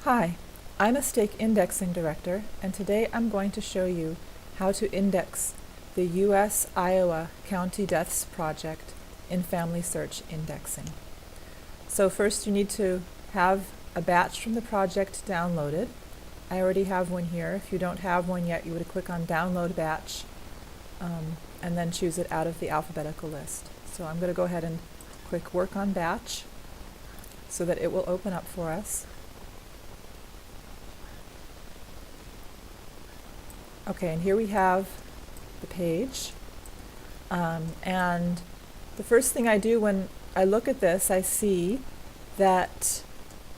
Hi, I'm a stake indexing director, and today I'm going to show you how to index the U.S. Iowa County Deaths Project in FamilySearch Indexing. So first you need to have a batch from the project downloaded. I already have one here. If you don't have one yet, you would click on Download Batch and then choose it out of the alphabetical list. So I'm going to go ahead and click Work on Batch so that it will open up for us. Okay, and here we have the page. And the first thing I do when I look at this, I see that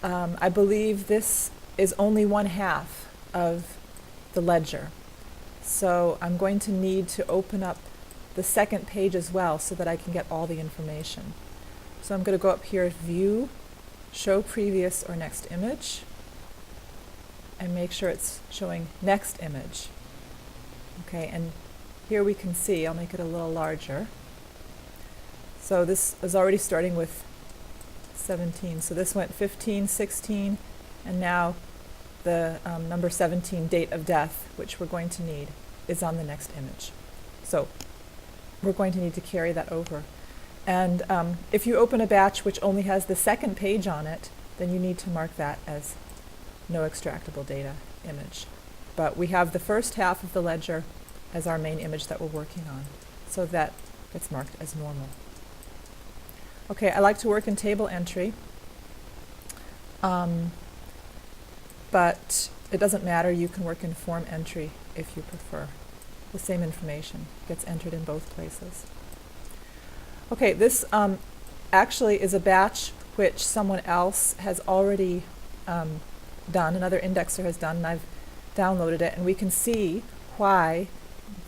I believe this is only one half of the ledger. So I'm going to need to open up the second page as well so that I can get all the information. So I'm going to go up here, View, Show Previous or Next Image, and make sure it's showing Next Image. Okay, and here we can see, I'll make it a little larger. So this is already starting with 17. So this went 15, 16, and now the number 17, date of death, which we're going to need, is on the next image. So we're going to need to carry that over. And if you open a batch which only has the second page on it, then you need to mark that as no extractable data image. But we have the first half of the ledger as our main image that we're working on, so that gets marked as normal. Okay, I like to work in table entry, but it doesn't matter. You can work in form entry if you prefer. The same information gets entered in both places. Okay, this actually is a batch which someone else has already done, another indexer has done, and I've downloaded it, and we can see why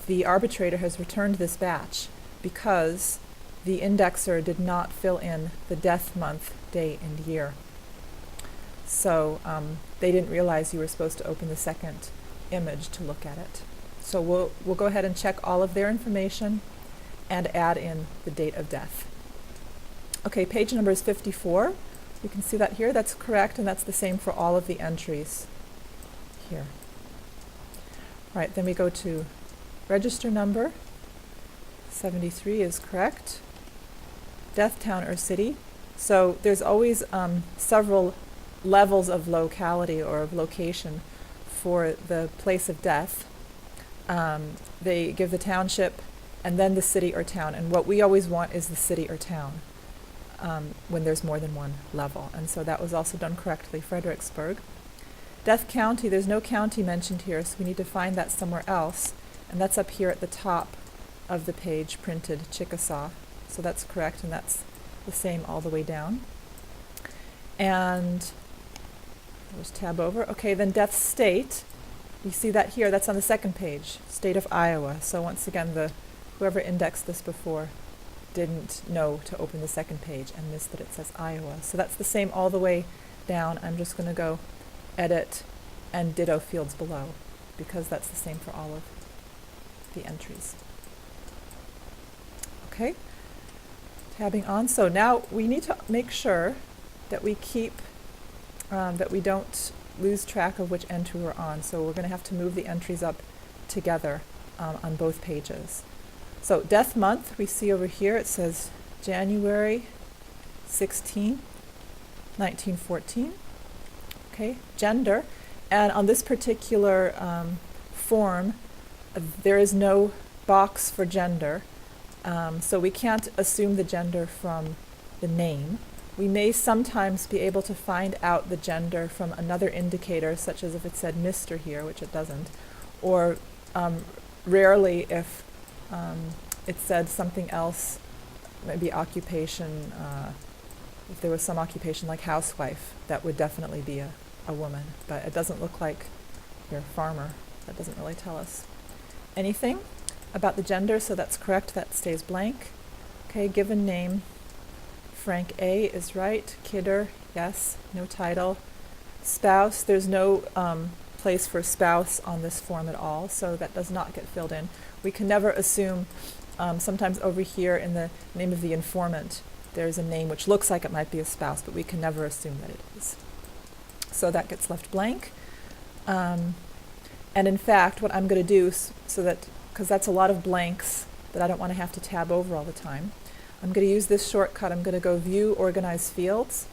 the arbitrator has returned this batch, because the indexer did not fill in the death month, day, and year. So they didn't realize you were supposed to open the second image to look at it. So we'll go ahead and check all of their information and add in the date of death. Okay, page number is 54. You can see that here. That's correct, and that's the same for all of the entries here. All right, then we go to register number. 73 is correct. Death, town, or city. So there's always several levels of locality or of location for the place of death. They give the township and then the city or town. And what we always want is the city or town when there's more than one level. And so that was also done correctly, Fredericksburg. Death county, there's no county mentioned here, so we need to find that somewhere else. And that's up here at the top of the page, printed Chickasaw. So that's correct, and that's the same all the way down. And I'll just tab over. Okay, then death state. You see that here, that's on the second page, state of Iowa. So once again, whoever indexed this before didn't know to open the second page and missed that it says Iowa. So that's the same all the way down. I'm just going to go edit and ditto fields below, because that's the same for all of the entries. Okay, tabbing on. So now we need to make sure that we keep, that we don't lose track of which entry we're on. So we're going to have to move the entries up together on both pages. So death month, we see over here, it says January 16, 1914. Okay, gender, and on this particular form, there is no box for gender, so we can't assume the gender from the name. We may sometimes be able to find out the gender from another indicator, such as if it said Mr. here, which it doesn't, or rarely if it said something else, maybe occupation, if there was some occupation like housewife, that would definitely be a woman, but it doesn't look like your farmer. That doesn't really tell us anything about the gender, so that's correct. That stays blank. Okay, given name, Frank A is right. Kidder, yes, no title. Spouse, there's no place for spouse on this form at all, so that does not get filled in. We can never assume, sometimes over here in the name of the informant, there's a name which looks like it might be a spouse, but we can never assume that it is. so that gets left blank. And in fact, what I'm going to do, so that, because that's a lot of blanks that I don't want to have to tab over all the time, I'm going to use this shortcut. I'm going to go View, Organize Fields,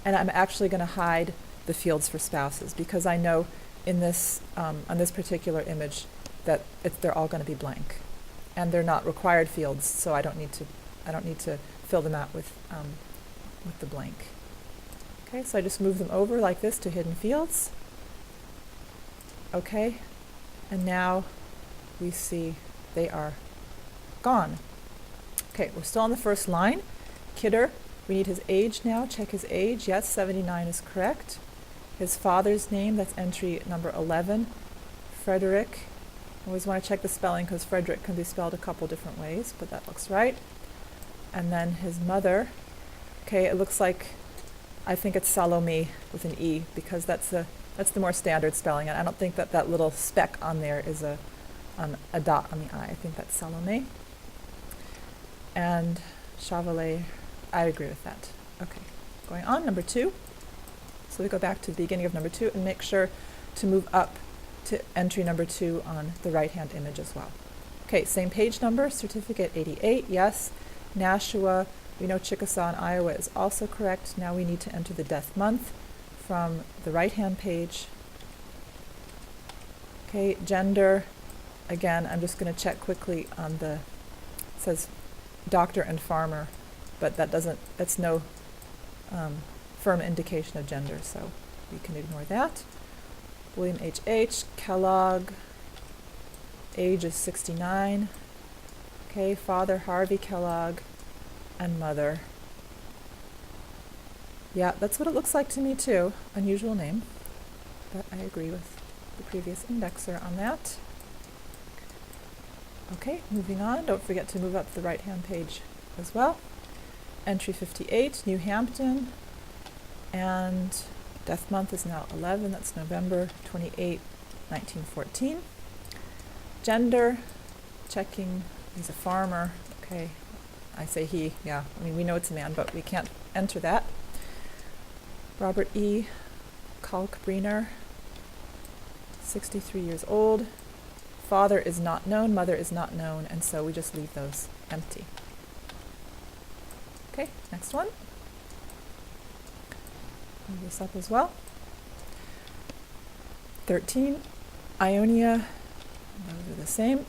and I'm actually going to hide the fields for spouses, because I know in this, on this particular image, that they're all going to be blank, and they're not required fields, so I don't need to fill them out with the blank. Okay, so I just move them over like this to hidden fields. Okay, and now we see they are gone. Okay, we're still on the first line. Kidder, we need his age now. Check his age. Yes, 79 is correct. His father's name, that's entry number 11. Frederick. Always want to check the spelling, because Frederick can be spelled a couple different ways, but that looks right. And then his mother. Okay, it looks like, I think it's Salome with an E, because that's the more standard spelling. And I don't think that little speck on there is a dot on the I. I think that's Salome. And Chevrolet, I agree with that. Okay, going on, number 2. So we go back to the beginning of number 2 and make sure to move up to entry number 2 on the right-hand image as well. Okay, same page number, certificate 88, yes. Nashua, we know Chickasaw in Iowa is also correct. Now we need to enter the death month from the right-hand page. Okay, gender, again, I'm just going to check quickly on the, it says doctor and farmer, but that's no firm indication of gender, so we can ignore that. William H. Kellogg, age is 69. Okay, father Harvey Kellogg, and mother. Yeah, that's what it looks like to me too. Unusual name, but I agree with the previous indexer on that. Okay, moving on. Don't forget to move up the right-hand page as well. Entry 58, New Hampton, and death month is now 11. That's November 28, 1914. Gender, checking, he's a farmer. Okay, I say he, yeah. I mean, we know it's a man, but we can't enter that. Robert E. Kalkbrenner, 63 years old. Father is not known, mother is not known, and so we just leave those empty. Okay, next one. Move this up as well. 13, Ionia, those are the same.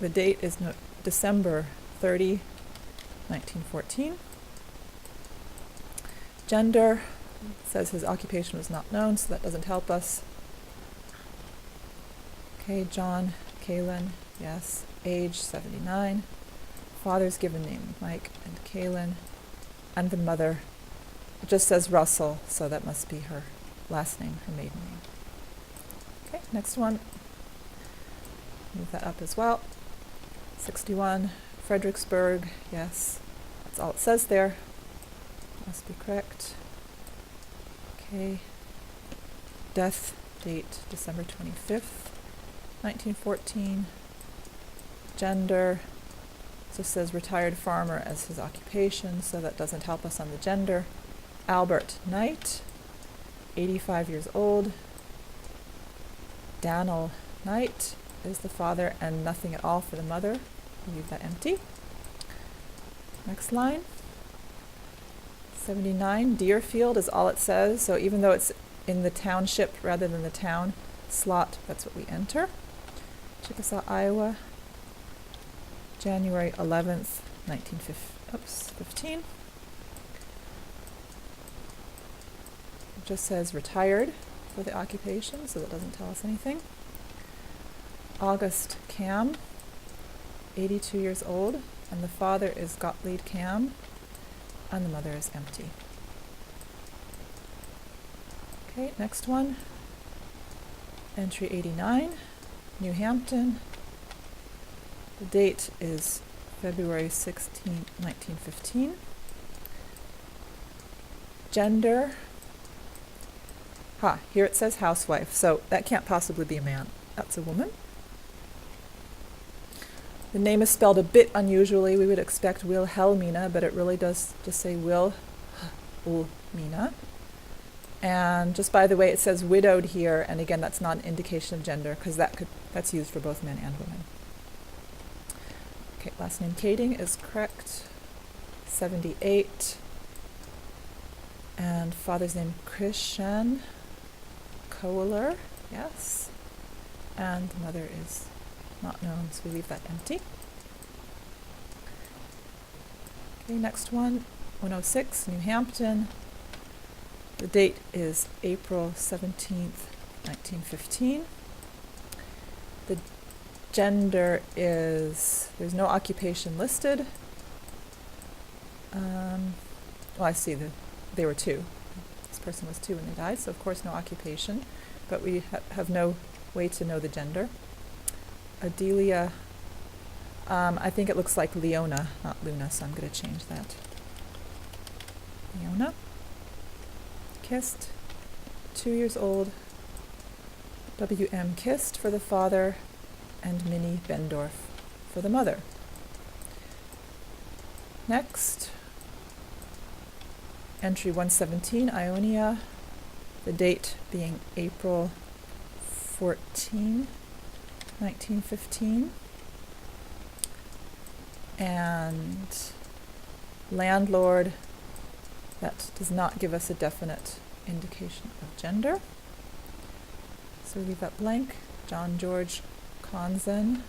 The date is December 30, 1914. Gender, says his occupation was not known, so that doesn't help us. Okay, John Kalin, yes. Age 79. Father's given name Mike and Kalin. And the mother, it just says Russell, so that must be her last name, her maiden name. Okay, next one. Move that up as well. 61, Fredericksburg, yes. That's all it says there. Must be correct. Okay. Death date, December 25th. 1914. Gender, just says retired farmer as his occupation, so that doesn't help us on the gender. Albert Knight, 85 years old. Daniel Knight is the father, and nothing at all for the mother. We'll leave that empty. Next line. 79, Deerfield is all it says, so even though it's in the township rather than the town slot, that's what we enter. Chickasaw, Iowa, January 11th, 15. It just says retired for the occupation, so that doesn't tell us anything. August Cam, 82 years old, and the father is Gottlieb Cam, and the mother is empty. Okay, next one. Entry 89, New Hampton. The date is February 16, 1915. Gender. Here it says housewife, so that can't possibly be a man. That's a woman. The name is spelled a bit unusually. We would expect Wilhelmina, but it really does just say Wilhelmina. And just by the way, it says widowed here, and again, that's not an indication of gender because that's used for both men and women. Okay, last name Kading is correct. 78. And father's name Christian Kohler, yes. And the mother is not known, so we leave that empty. Okay, next one, 106, New Hampton. The date is April 17th, 1915. The gender is, there's no occupation listed. Well, I see they were 2. This person was 2 when they died, so of course no occupation, but we have no way to know the gender. Adelia, I think it looks like Leona, not Luna, so I'm going to change that. Leona. Kist, 2 years old. W.M. Kist for the father, and Minnie Bendorf for the mother. Next, entry 117, Ionia, the date being April 14, 1915. And landlord, that does not give us a definite indication of gender. So we leave that blank. John George Konzen,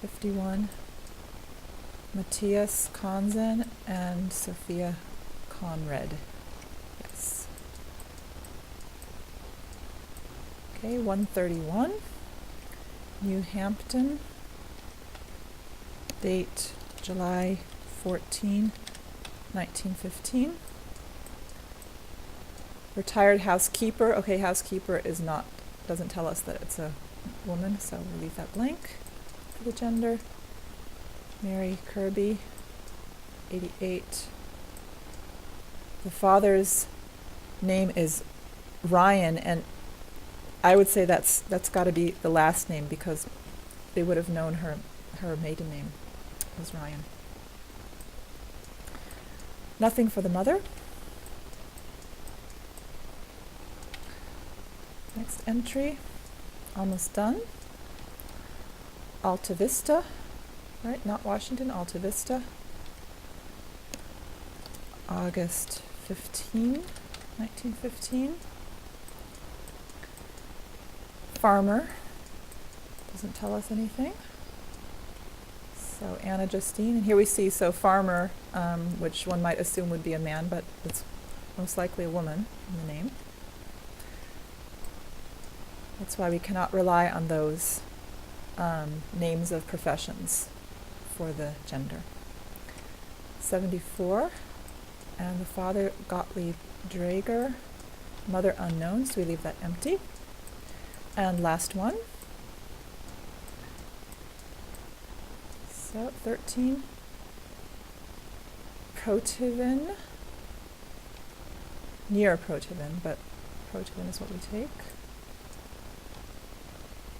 51. Matthias Konzen and Sophia Conrad. Yes. Okay, 131. New Hampton. Date July 14, 1915. Retired housekeeper. Okay, housekeeper doesn't tell us that it's a woman, so we'll leave that blank for the gender. Mary Kirby, 88. The father's name is Ryan, and I would say that's got to be the last name because they would have known her maiden name was Ryan. Nothing for the mother. Next entry, almost done. Alta Vista, right? Not Washington, Alta Vista. August 15, 1915. Farmer, doesn't tell us anything. So Anna Justine, and here we see, so farmer, which one might assume would be a man, but it's most likely a woman in the name. That's why we cannot rely on those names of professions for the gender. 74, and the father Gottlieb Draeger, mother unknown, so we leave that empty. And last one. So 13, Protivin, near Protivin, but Protivin is what we take.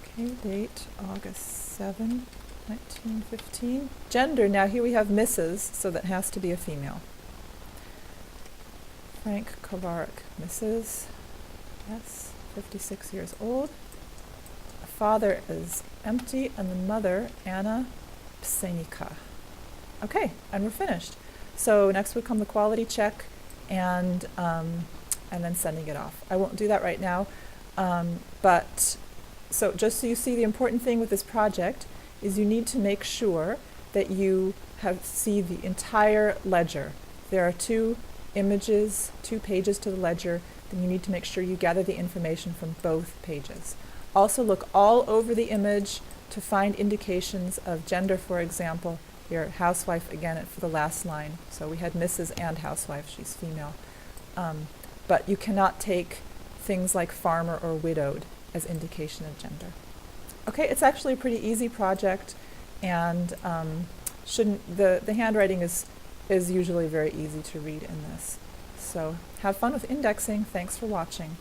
Okay, date August 7, 1915. Gender, now here we have Mrs., so that has to be a female. Frank Kovarik, Mrs., yes, 56 years old. The father is empty, and the mother, Anna Psenika. Okay, and we're finished. So next would come the quality check and then sending it off. I won't do that right now, but so just so you see, the important thing with this project is you need to make sure that you see the entire ledger. There are 2 images, 2 pages to the ledger, then you need to make sure you gather the information from both pages. Also look all over the image to find indications of gender. For example, here, housewife again for the last line. So we had Mrs. and housewife, she's female. But you cannot take things like farmer or widowed as indication of gender. Okay, it's actually a pretty easy project, and the handwriting is usually very easy to read in this. So have fun with indexing. Thanks for watching.